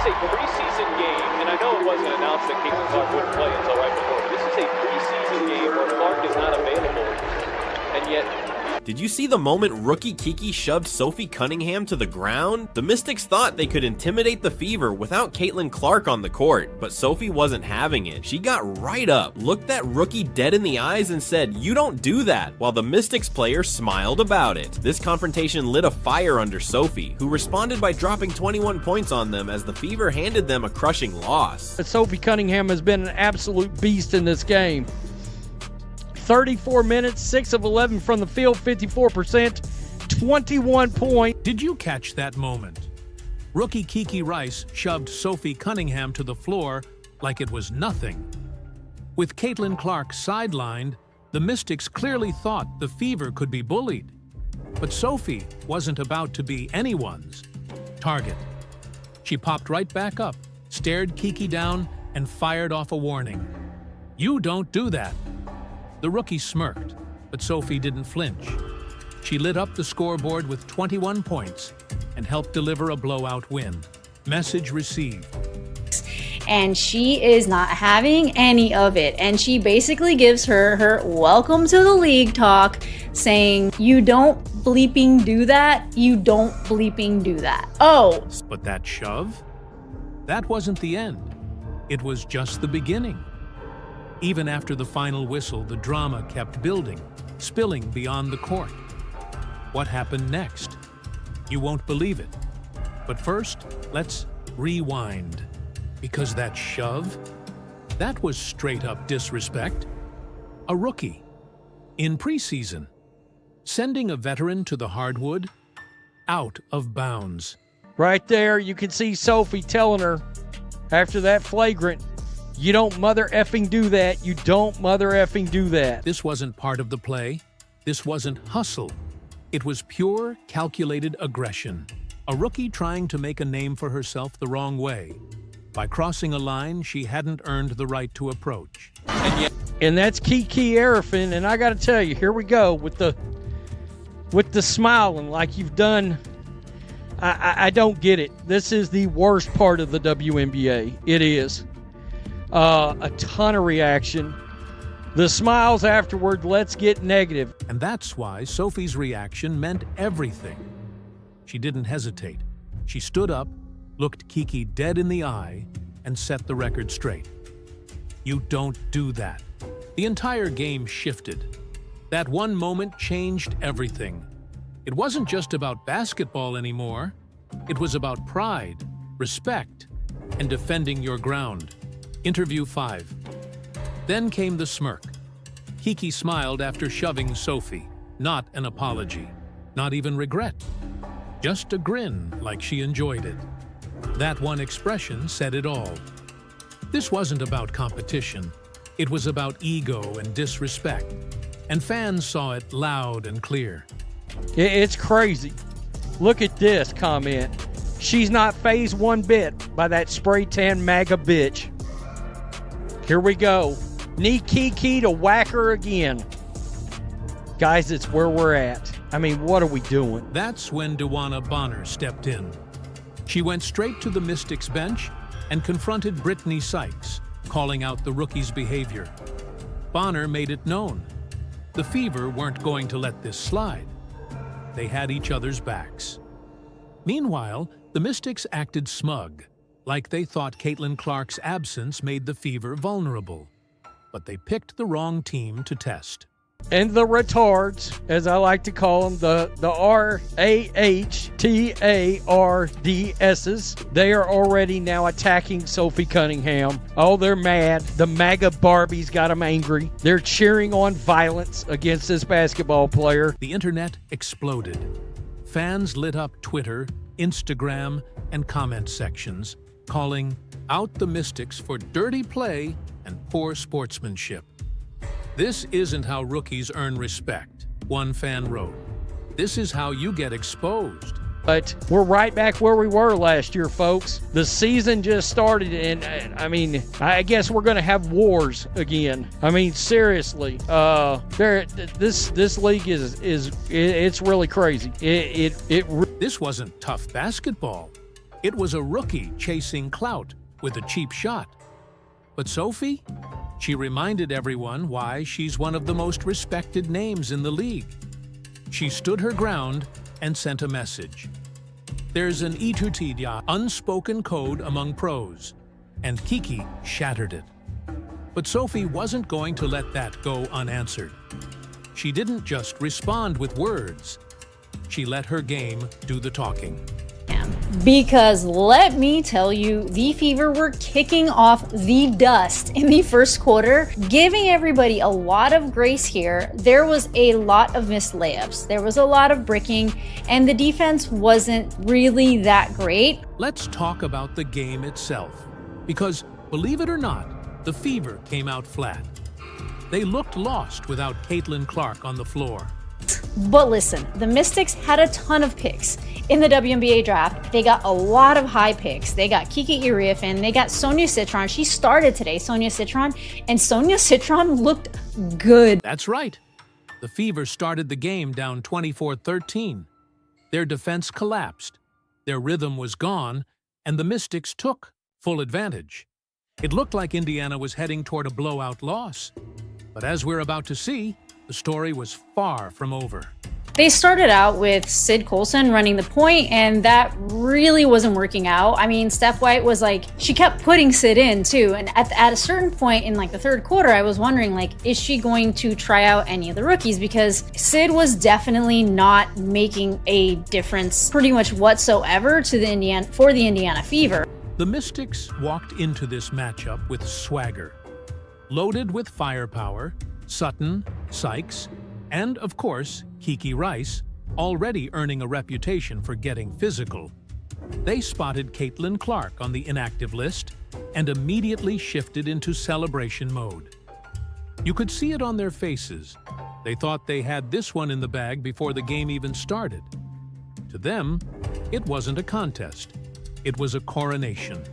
is a preseason game, and I know it wasn't announced that Caitlin Clark wouldn't play until right before, but this is a preseason game where Clark is not available, and yet... Did you see the moment rookie Kiki shoved Sophie Cunningham to the ground? The Mystics thought they could intimidate the Fever without Caitlin Clark on the court, but Sophie wasn't having it. She got right up, looked that rookie dead in the eyes and said, "You don't do that," while the Mystics player smiled about it. This confrontation lit a fire under Sophie, who responded by dropping 21 points on them as the Fever handed them a crushing loss. Sophie Cunningham has been an absolute beast in this game. 34 minutes, 6 of 11 from the field, 54%, 21 points. Did you catch that moment? Rookie Kiki Rice shoved Sophie Cunningham to the floor like it was nothing. With Caitlin Clark sidelined, the Mystics clearly thought the Fever could be bullied. But Sophie wasn't about to be anyone's target. She popped right back up, stared Kiki down, and fired off a warning. "You don't do that." The rookie smirked, but Sophie didn't flinch. She lit up the scoreboard with 21 points and helped deliver a blowout win. Message received. And she is not having any of it. And she basically gives her welcome to the league talk, saying, "You don't bleeping do that. You don't bleeping do that." Oh. But that shove? That wasn't the end. It was just the beginning. Even after the final whistle, the drama kept building, spilling beyond the court. What happened next? You won't believe it. But first, let's rewind. Because that shove, that was straight-up disrespect. A rookie, in preseason, sending a veteran to the hardwood, out of bounds. Right there, you can see Sophie telling her, after that flagrant, "You don't mother effing do that. You don't mother effing do that." This wasn't part of the play. This wasn't hustle. It was pure, calculated aggression. A rookie trying to make a name for herself the wrong way, by crossing a line she hadn't earned the right to approach. And that's Kiki Arafin, and I got to tell you, here we go with the smiling like you've done. I don't get it. This is the worst part of the WNBA. It is. A ton of reaction. The smiles afterward, let's get negative. And that's why Sophie's reaction meant everything. She didn't hesitate. She stood up, looked Kiki dead in the eye, and set the record straight. You don't do that. The entire game shifted. That one moment changed everything. It wasn't just about basketball anymore. It was about pride, respect, and defending your ground. Interview 5. Then came the smirk. Kiki smiled after shoving Sophie. Not an apology. Not even regret. Just a grin like she enjoyed it. That one expression said it all. This wasn't about competition. It was about ego and disrespect. And fans saw it loud and clear. It's crazy. Look at this comment. "She's not fazed one bit by that spray tan MAGA bitch." Here we go. Need Kiki to whack her again. Guys, it's where we're at. I mean, what are we doing? That's when Dewana Bonner stepped in. She went straight to the Mystics bench and confronted Brittany Sykes, calling out the rookie's behavior. Bonner made it known. The Fever weren't going to let this slide. They had each other's backs. Meanwhile, the Mystics acted smug, like they thought Caitlin Clark's absence made the Fever vulnerable. But they picked the wrong team to test. And the retards, as I like to call them, the RAHTARDSs, they are already now attacking Sophie Cunningham. Oh, they're mad. The MAGA Barbies got them angry. They're cheering on violence against this basketball player. The internet exploded. Fans lit up Twitter, Instagram, and comment sections, calling out the Mystics for dirty play and poor sportsmanship. "This isn't how rookies earn respect," one fan wrote. "This is how you get exposed." But we're right back where we were last year, folks. The season just started, and I mean, I guess we're going to have wars again. I mean, seriously, this league it's really crazy. This wasn't tough basketball. It was a rookie chasing clout with a cheap shot. But Sophie? She reminded everyone why she's one of the most respected names in the league. She stood her ground and sent a message. There's an itutidia, unspoken code among pros, and Kiki shattered it. But Sophie wasn't going to let that go unanswered. She didn't just respond with words. She let her game do the talking. Because let me tell you, the Fever were kicking off the dust in the first quarter, giving everybody a lot of grace here. There was a lot of missed layups. There was a lot of bricking, and the defense wasn't really that great. Let's talk about the game itself. Because, believe it or not, the Fever came out flat. They looked lost without Caitlin Clark on the floor. But listen, the Mystics had a ton of picks. In the WNBA draft, they got a lot of high picks. They got Kiki Iriafen, they got Sonia Citron. She started today, Sonia Citron, and Sonia Citron looked good. That's right. The Fever started the game down 24-13. Their defense collapsed, their rhythm was gone, and the Mystics took full advantage. It looked like Indiana was heading toward a blowout loss. But as we're about to see, the story was far from over. They started out with Sid Colson running the point, and that really wasn't working out. I mean, Steph White was like, she kept putting Sid in too. And at a certain point in like the third quarter, I was wondering, like, is she going to try out any of the rookies? Because Sid was definitely not making a difference pretty much whatsoever to the Indiana Fever. The Mystics walked into this matchup with swagger, loaded with firepower. Sutton, Sykes, and of course, Kiki Rice, already earning a reputation for getting physical. They spotted Caitlin Clark on the inactive list and immediately shifted into celebration mode. You could see it on their faces. They thought they had this one in the bag before the game even started. To them, it wasn't a contest. It was a coronation.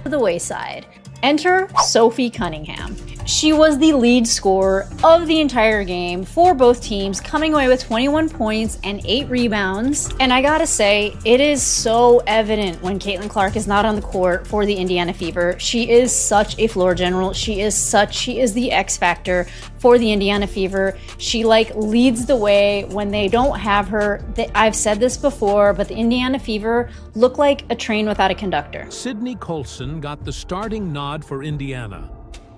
The wayside. Enter Sophie Cunningham. She was the lead scorer of the entire game for both teams, coming away with 21 points and 8 rebounds. And I gotta say, it is so evident when Caitlin Clark is not on the court for the Indiana Fever. She is such a floor general. She is the X factor for the Indiana Fever. She like leads the way when they don't have her. I've said this before, but the Indiana Fever look like a train without a conductor. Sydney Colson got the starting nod for Indiana.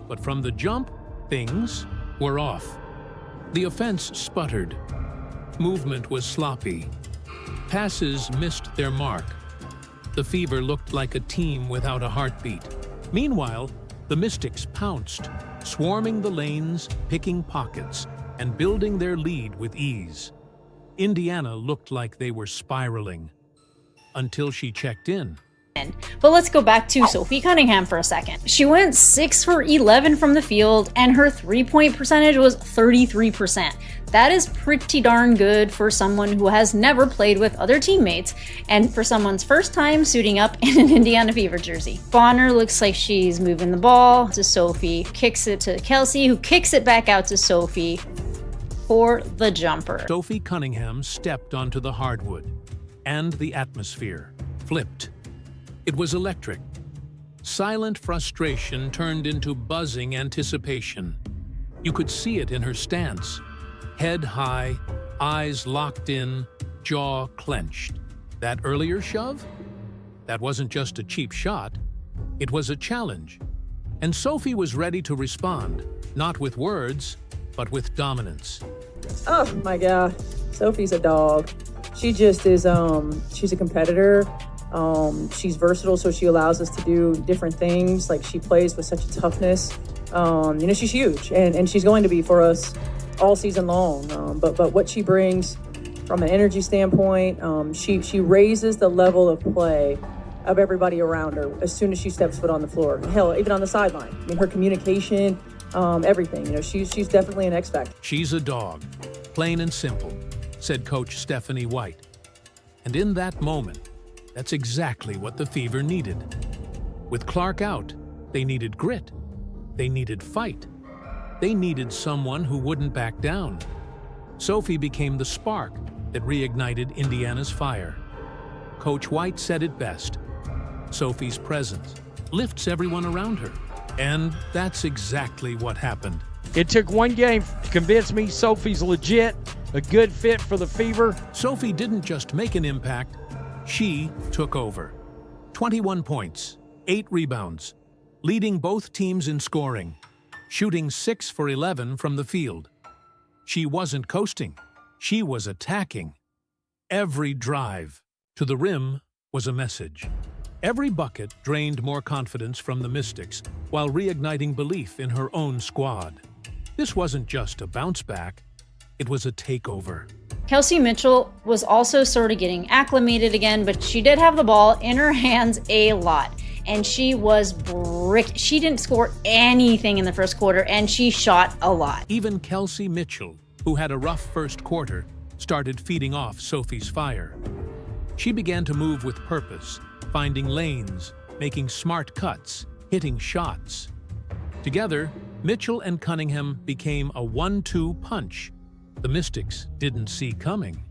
But from the jump, things were off. The offense sputtered. Movement was sloppy. Passes missed their mark. The Fever looked like a team without a heartbeat. Meanwhile, the Mystics pounced, swarming the lanes, picking pockets, and building their lead with ease. Indiana looked like they were spiraling. Until she checked in. But let's go back to Sophie Cunningham for a second. She went 6 for 11 from the field, and her three-point percentage was 33%. That is pretty darn good for someone who has never played with other teammates, and for someone's first time suiting up in an Indiana Fever jersey. Bonner looks like she's moving the ball to Sophie, kicks it to Kelsey, who kicks it back out to Sophie for the jumper. Sophie Cunningham stepped onto the hardwood, and the atmosphere flipped. It was electric. Silent frustration turned into buzzing anticipation. You could see it in her stance. Head high, eyes locked in, jaw clenched. That earlier shove? That wasn't just a cheap shot. It was a challenge. And Sophie was ready to respond, not with words, but with dominance. Oh my God, Sophie's a dog. She just is, she's a competitor. She's versatile, so she allows us to do different things. Like, she plays with such a toughness. She's huge, and she's going to be for us all season long. But what she brings from an energy standpoint, she raises the level of play of everybody around her as soon as she steps foot on the floor. Hell, even on the sideline. I mean, her communication, everything. She's definitely an X factor. She's a dog, plain and simple, said Coach Stephanie White. And in that moment, that's exactly what the Fever needed. With Clark out, they needed grit. They needed fight. They needed someone who wouldn't back down. Sophie became the spark that reignited Indiana's fire. Coach White said it best. Sophie's presence, lifts everyone around her. And that's exactly what happened. It took one game to convince me Sophie's legit, a good fit for the Fever. Sophie didn't just make an impact, she took over. 21 points, 8 rebounds, leading both teams in scoring, shooting 6 for 11 from the field. She wasn't coasting, she was attacking. Every drive to the rim was a message. Every bucket drained more confidence from the Mystics while reigniting belief in her own squad. This wasn't just a bounce back, it was a takeover. Kelsey Mitchell was also sort of getting acclimated again, but she did have the ball in her hands a lot. And she was She didn't score anything in the first quarter, and she shot a lot. Even Kelsey Mitchell, who had a rough first quarter, started feeding off Sophie's fire. She began to move with purpose, finding lanes, making smart cuts, hitting shots. Together, Mitchell and Cunningham became a 1-2 punch the Mystics didn't see coming.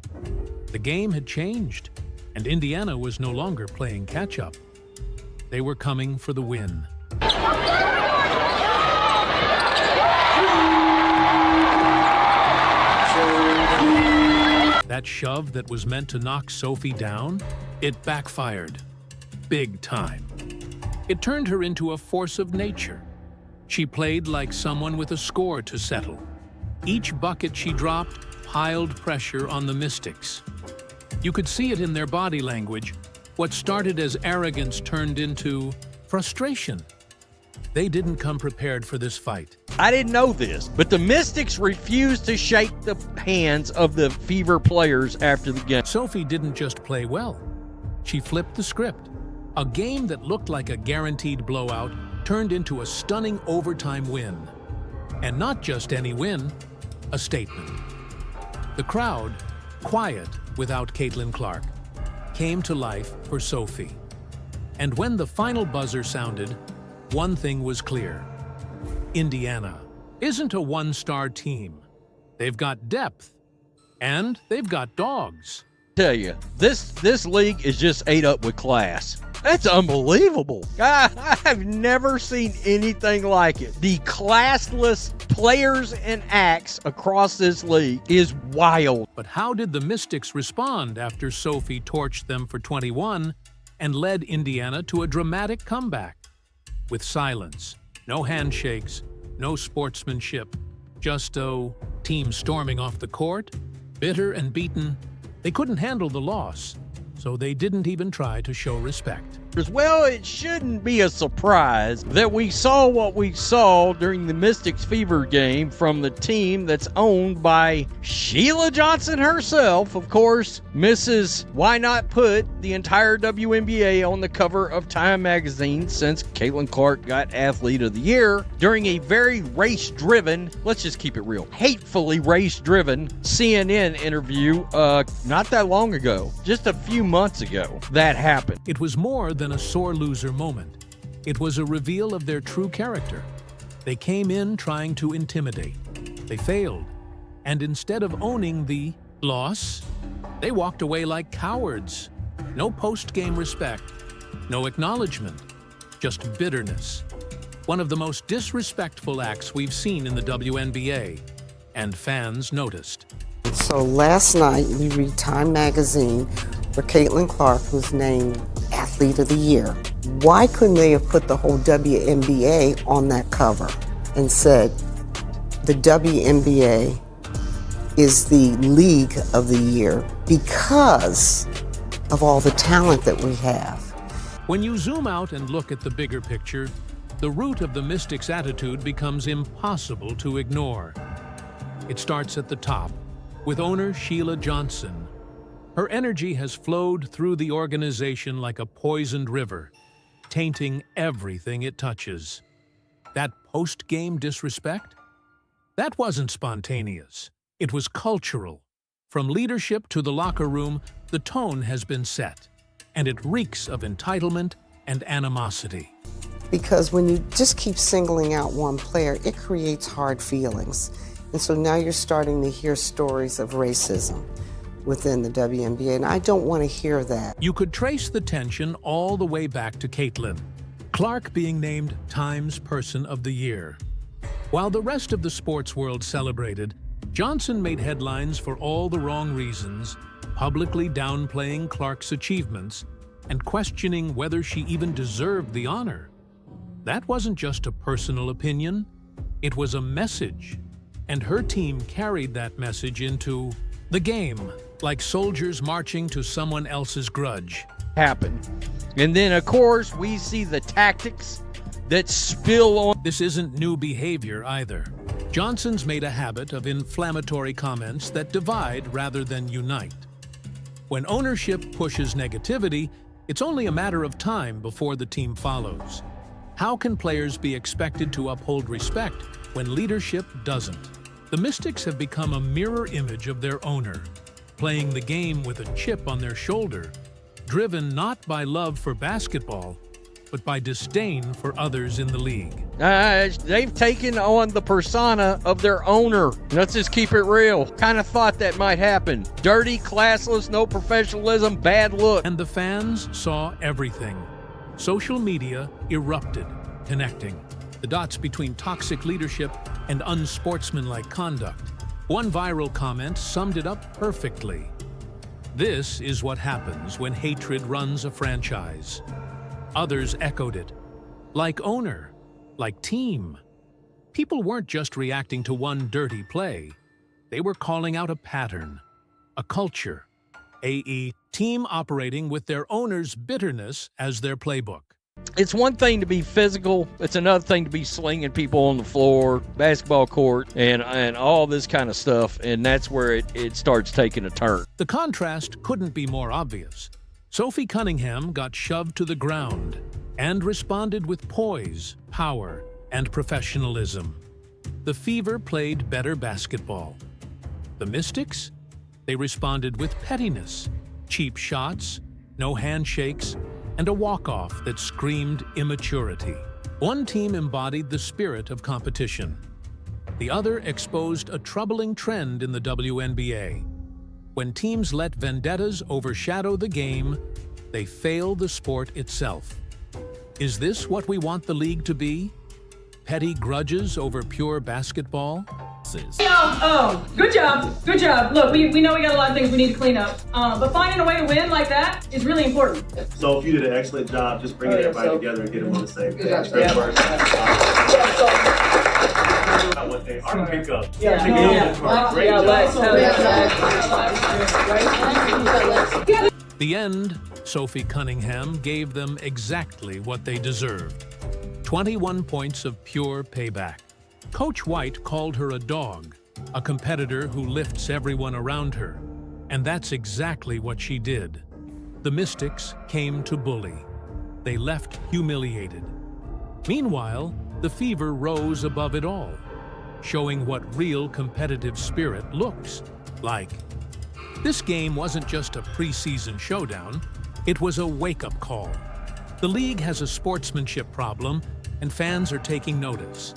The game had changed, and Indiana was no longer playing catch-up. They were coming for the win. That shove that was meant to knock Sophie down, it backfired. Big time. It turned her into a force of nature. She played like someone with a score to settle. Each bucket she dropped piled pressure on the Mystics. You could see it in their body language. What started as arrogance turned into frustration. They didn't come prepared for this fight. I didn't know this, but the Mystics refused to shake the hands of the Fever players after the game. Sophie didn't just play well. She flipped the script. A game that looked like a guaranteed blowout turned into a stunning overtime win. And not just any win, a statement. The crowd, quiet without Caitlin Clark, came to life for Sophie. And when the final buzzer sounded, one thing was clear. Indiana isn't a one-star team. They've got depth, and they've got dogs. Tell you, this league is just ate up with class. That's unbelievable. I've never seen anything like it. The classless players and acts across this league is wild. But how did the Mystics respond after Sophie torched them for 21 and led Indiana to a dramatic comeback? With silence, no handshakes, no sportsmanship, just team storming off the court, bitter and beaten. They couldn't handle the loss, so they didn't even try to show respect. Well, it shouldn't be a surprise that we saw what we saw during the Mystics Fever game from the team that's owned by Sheila Johnson herself, of course, Mrs. Why Not Put the entire WNBA on the cover of Time magazine since Caitlin Clark got Athlete of the Year during a very race-driven, let's just keep it real, hatefully race-driven CNN interview not that long ago, just a few months ago, that happened. It was more than a sore loser moment. It was a reveal of their true character. They came in trying to intimidate. They failed. And instead of owning the loss, they walked away like cowards. No post-game respect, no acknowledgement, just bitterness. One of the most disrespectful acts we've seen in the WNBA, and fans noticed. So last night we read Time magazine where Caitlin Clark was named Athlete of the Year. Why couldn't they have put the whole WNBA on that cover and said, the WNBA is the league of the year because of all the talent that we have? When you zoom out and look at the bigger picture, the root of the Mystics' attitude becomes impossible to ignore. It starts at the top, with owner Sheila Johnson. Her energy has flowed through the organization like a poisoned river, tainting everything it touches. That post-game disrespect? That wasn't spontaneous. It was cultural. From leadership to the locker room, the tone has been set, and it reeks of entitlement and animosity. Because when you just keep singling out one player, it creates hard feelings. And so now you're starting to hear stories of racism. within the WNBA, and I don't want to hear that. You could trace the tension all the way back to Caitlin, Clark being named Times Person of the Year. While the rest of the sports world celebrated, Johnson made headlines for all the wrong reasons, publicly downplaying Clark's achievements and questioning whether she even deserved the honor. That wasn't just a personal opinion, it was a message, and her team carried that message into the game, like soldiers marching to someone else's grudge. Happen. And then, of course, we see the tactics that spill on. This isn't new behavior either. Johnson's made a habit of inflammatory comments that divide rather than unite. When ownership pushes negativity, it's only a matter of time before the team follows. How can players be expected to uphold respect when leadership doesn't? The Mystics have become a mirror image of their owner, playing the game with a chip on their shoulder, driven not by love for basketball, but by disdain for others in the league. They've taken on the persona of their owner. Let's just keep it real. Kind of thought that might happen. Dirty, classless, no professionalism, bad look. And the fans saw everything. Social media erupted, connecting the dots between toxic leadership and unsportsmanlike conduct. One viral comment summed it up perfectly. This is what happens when hatred runs a franchise. Others echoed it. Like owner, like team. People weren't just reacting to one dirty play. They were calling out a pattern, a culture, a team operating with their owner's bitterness as their playbook. It's one thing to be physical. It's another thing to be slinging people on the floor, basketball court, and all this kind of stuff. And that's where it starts taking a turn. The contrast couldn't be more obvious. Sophie Cunningham got shoved to the ground and responded with poise, power, and professionalism. The Fever played better basketball. The Mystics? They responded with pettiness, cheap shots, no handshakes, and a walk-off that screamed immaturity. One team embodied the spirit of competition. The other exposed a troubling trend in the WNBA. When teams let vendettas overshadow the game, they fail the sport itself. Is this what we want the league to be? Petty grudges over pure basketball? Good job. Good job. Look, we know we got a lot of things we need to clean up, but finding a way to win like that is really important. So you did an excellent job just bringing everybody together and getting them on the same page. Great work. What they are pick up. The end, Sophie Cunningham gave them exactly what they deserved. 21 points of pure payback. Coach White called her a dog, a competitor who lifts everyone around her. And that's exactly what she did. The Mystics came to bully. They left humiliated. Meanwhile, the Fever rose above it all, showing what real competitive spirit looks like. This game wasn't just a preseason showdown, it was a wake-up call. The league has a sportsmanship problem, and fans are taking notice.